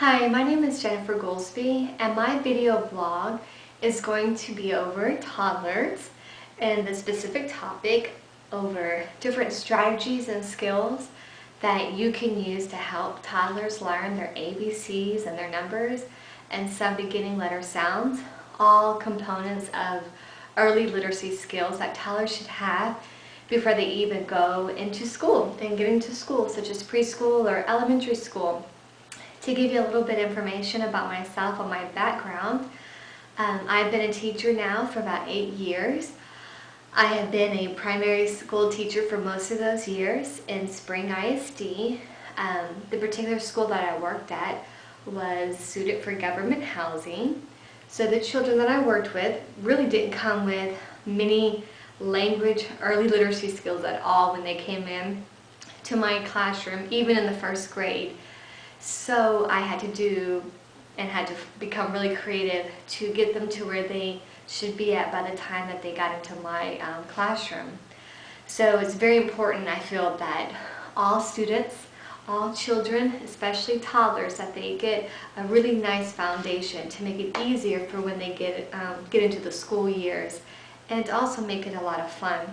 Hi, my name is Jennifer Goolsby, and my video blog is going to be over toddlers and the specific topic over different strategies and skills that you can use to help toddlers learn their ABCs and their numbers and some beginning letter sounds, all components of early literacy skills that toddlers should have before they even go into school and get into school, such as preschool or elementary school. To give you a little bit of information about myself and my background, I've been a teacher now for about 8 years. I have been a primary school teacher for most of those years in Spring ISD. The particular school that I worked at was suited for government housing. So the children that I worked with really didn't come with many language, early literacy skills at all when they came in to my classroom, even in the first grade. So I had to become really creative to get them to where they should be at by the time that they got into my classroom. So it's very important, I feel, that all students, all children, especially toddlers, that they get a really nice foundation to make it easier for when they get into the school years, and to also make it a lot of fun.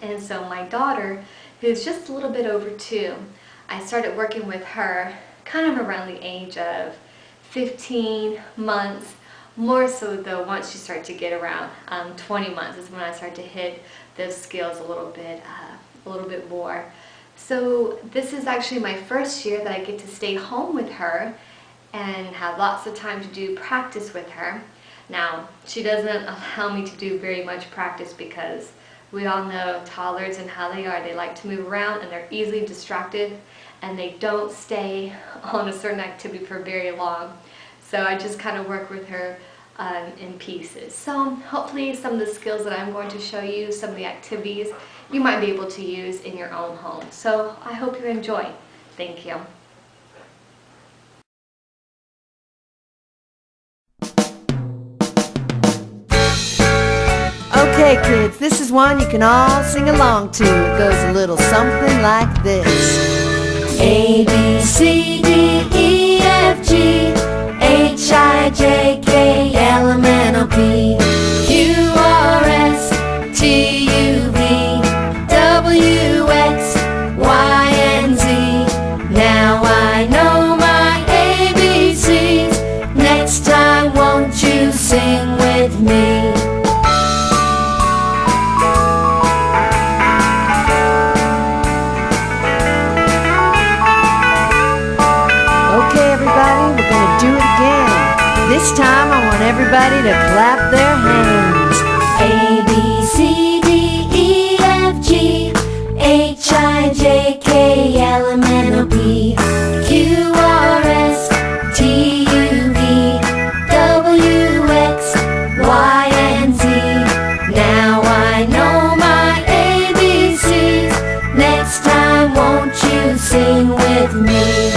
And so my daughter, who's just a little bit over 2, I started working with her kind of around the age of 15 months, more so though once you start to get around 20 months is when I start to hit those skills a little bit more. So this is actually my first year that I get to stay home with her and have lots of time to do practice with her. Now, she doesn't allow me to do very much practice because we all know toddlers and how they are. They like to move around and they're easily distracted, and they don't stay on a certain activity for very long. So I just kind of work with her in pieces. So hopefully some of the skills that I'm going to show you, some of the activities, you might be able to use in your own home. So I hope you enjoy. Thank you. Okay, kids, this is one you can all sing along to. It goes a little something like this. A, B, C, D, E, F, G, H, I, J, K, L, M, N, O, P, Q, R, S, T, U, V, W, X, Y, and Z. Now I know my ABCs. Next time won't you sing with me? This time I want everybody to clap their hands. A, B, C, D, E, F, G, H, I, J, K, L, M, N, O, P, Q, R, S, T, U, V, W, X, Y, and Z. Now I know my ABCs. Next time won't you sing with me?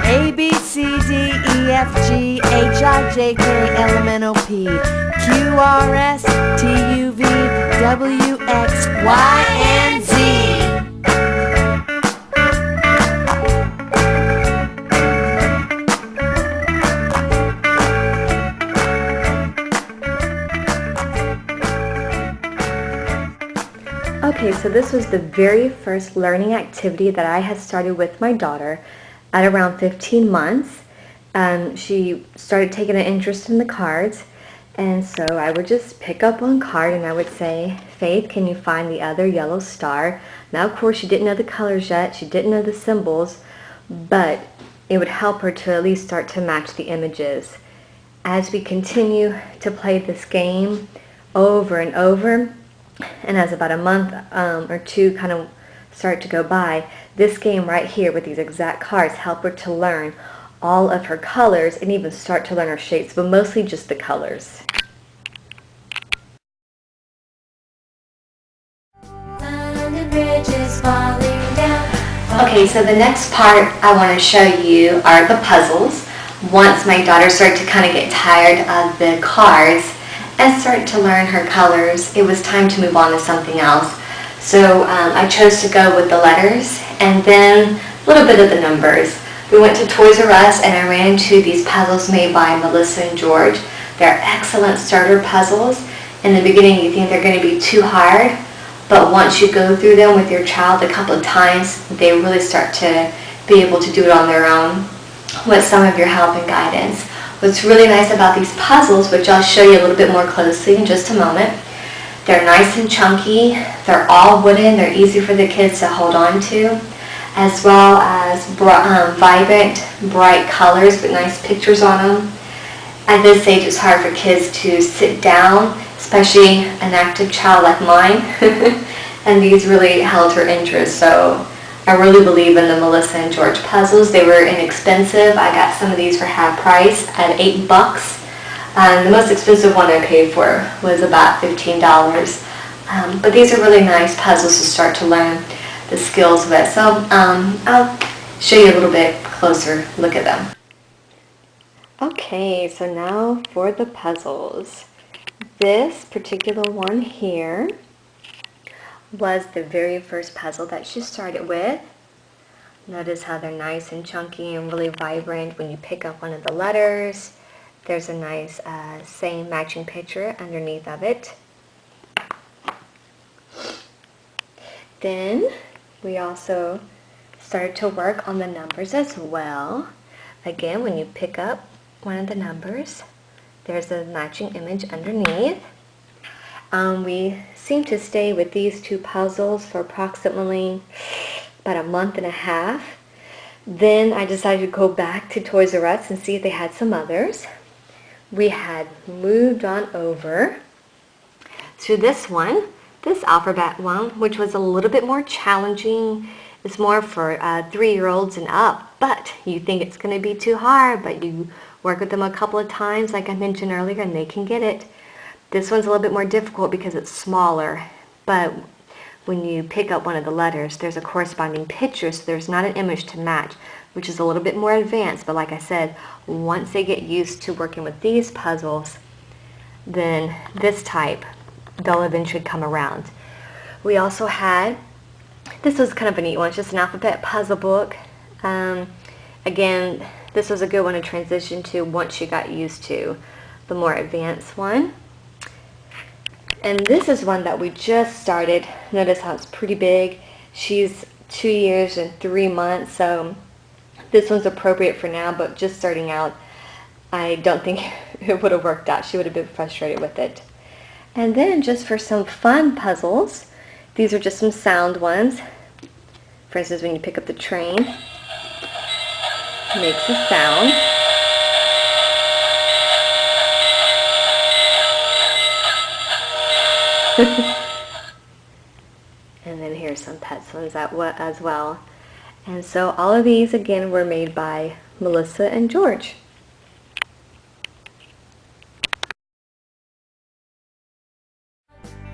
A, B, C, D, E, F, G, H, I, J, K, L, M, N, O, P, Q, R, S, T, U, V, W, X, Y, and Z. Okay, so this was the very first learning activity that I had started with my daughter at around 15 months. She started taking an interest in the cards, and so I would just pick up one card and I would say, Faith, can you find the other yellow star? Now, of course, she didn't know the colors yet, she didn't know the symbols, but it would help her to at least start to match the images. As we continue to play this game over and over, and as about a month or 2 kind of start to go by, this game right here with these exact cards help her to learn all of her colors and even start to learn her shapes, but mostly just the colors. London Bridge is falling down. Okay, so the next part I want to show you are the puzzles. Once my daughter started to kind of get tired of the cards and start to learn her colors, it was time to move on to something else. So I chose to go with the letters and then a little bit of the numbers. We went to Toys R Us and I ran into these puzzles made by Melissa and George. They're excellent starter puzzles. In the beginning you think they're going to be too hard, but once you go through them with your child a couple of times, they really start to be able to do it on their own with some of your help and guidance. What's really nice about these puzzles, which I'll show you a little bit more closely in just a moment, they're nice and chunky, they're all wooden, they're easy for the kids to hold on to, as well as vibrant, bright colors with nice pictures on them. At this age it's hard for kids to sit down, especially an active child like mine, and these really held her interest. So I really believe in the Melissa and George puzzles. They were inexpensive. I got some of these for half price at $8. The most expensive one I paid for was about $15. But these are really nice puzzles to start to learn the skills with. So I'll show you a little bit closer look at them. Okay, so now for the puzzles. This particular one here was the very first puzzle that she started with. Notice how they're nice and chunky and really vibrant. When you pick up one of the letters, there's a nice same matching picture underneath of it. Then we also started to work on the numbers as well. Again, when you pick up one of the numbers, there's a matching image underneath. We seem to stay with these two puzzles for approximately about a month and a half. Then I decided to go back to Toys R Us and see if they had some others. We had moved on over to this one, this alphabet one, which was a little bit more challenging. It's more for 3-year-olds and up, but you think it's going to be too hard, but you work with them a couple of times, like I mentioned earlier, and they can get it. This one's a little bit more difficult because it's smaller, but when you pick up one of the letters, there's a corresponding picture, so there's not an image to match, which is a little bit more advanced. But like I said, once they get used to working with these puzzles, then this type, they'll eventually come around. We also had, this was kind of a neat one, it's just an alphabet puzzle book. Again, this was a good one to transition to once you got used to the more advanced one. And this is one that we just started. Notice how it's pretty big. She's 2 years and 3 months, so this one's appropriate for now, but just starting out, I don't think it would have worked out. She would have been frustrated with it. And then just for some fun puzzles, these are just some sound ones. For instance, when you pick up the train, it makes a sound. And then here's some pets ones as well. And so all of these again were made by Melissa and George.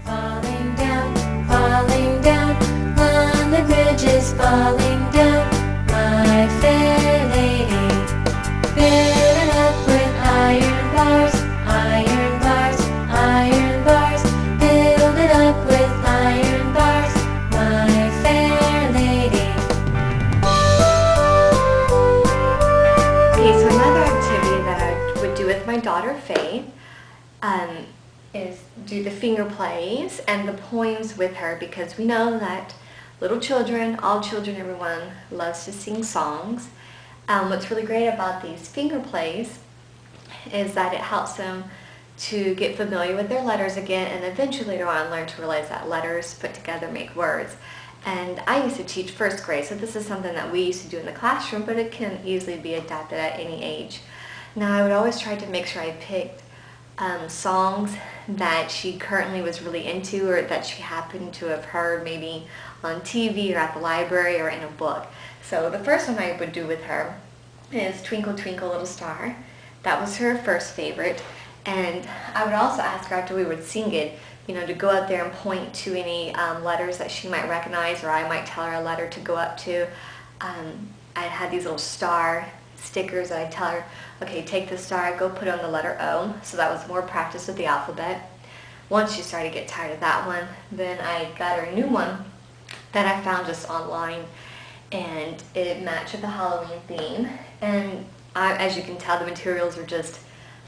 Falling down, on the bridge is falling down. My fair lady, build it up with iron bars, iron bars, iron bars. Build it up with iron bars, my fair lady. Okay, so another activity that I would do with my daughter Faith is do the finger plays and the poems with her, because we know that little children, all children, everyone loves to sing songs. What's really great about these finger plays is that it helps them to get familiar with their letters again, and eventually later on learn to realize that letters put together make words. And I used to teach first grade, so this is something that we used to do in the classroom, but it can easily be adapted at any age. Now I would always try to make sure I picked songs that she currently was really into, or that she happened to have heard maybe on TV or at the library or in a book. So the first one I would do with her is Twinkle Twinkle Little Star. That was her first favorite. And I would also ask her after we would sing it, you know, to go out there and point to any letters that she might recognize, or I might tell her a letter to go up to. I had these little star stickers that I'd tell her, okay, take the star, go put on the letter O. So that was more practice with the alphabet. once she started to get tired of that one, then I got her a new one that I found just online, and it matched with the Halloween theme. And as you can tell, the materials are just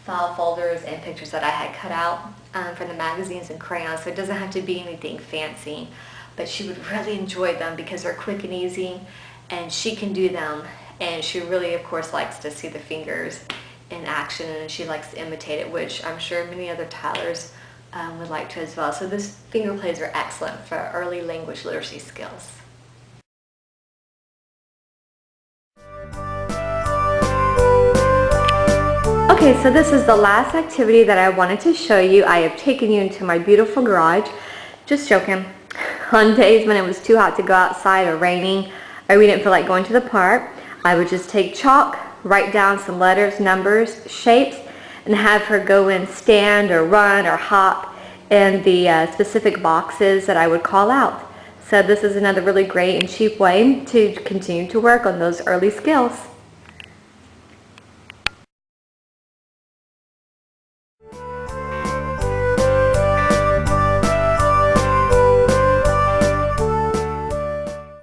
file folders and pictures that I had cut out from the magazines and crayons, so it doesn't have to be anything fancy, but she would really enjoy them because they're quick and easy, and she can do them, and she really, of course, likes to see the fingers in action, and she likes to imitate it, which I'm sure many other Tylers would like to as well. So these finger plays are excellent for early language literacy skills. Okay, so this is the last activity that I wanted to show you. I have taken you into my beautiful garage. Just joking. On days when it was too hot to go outside or raining, or we didn't feel like going to the park, I would just take chalk, write down some letters, numbers, shapes, and have her go and stand or run or hop in the specific boxes that I would call out. So this is another really great and cheap way to continue to work on those early skills.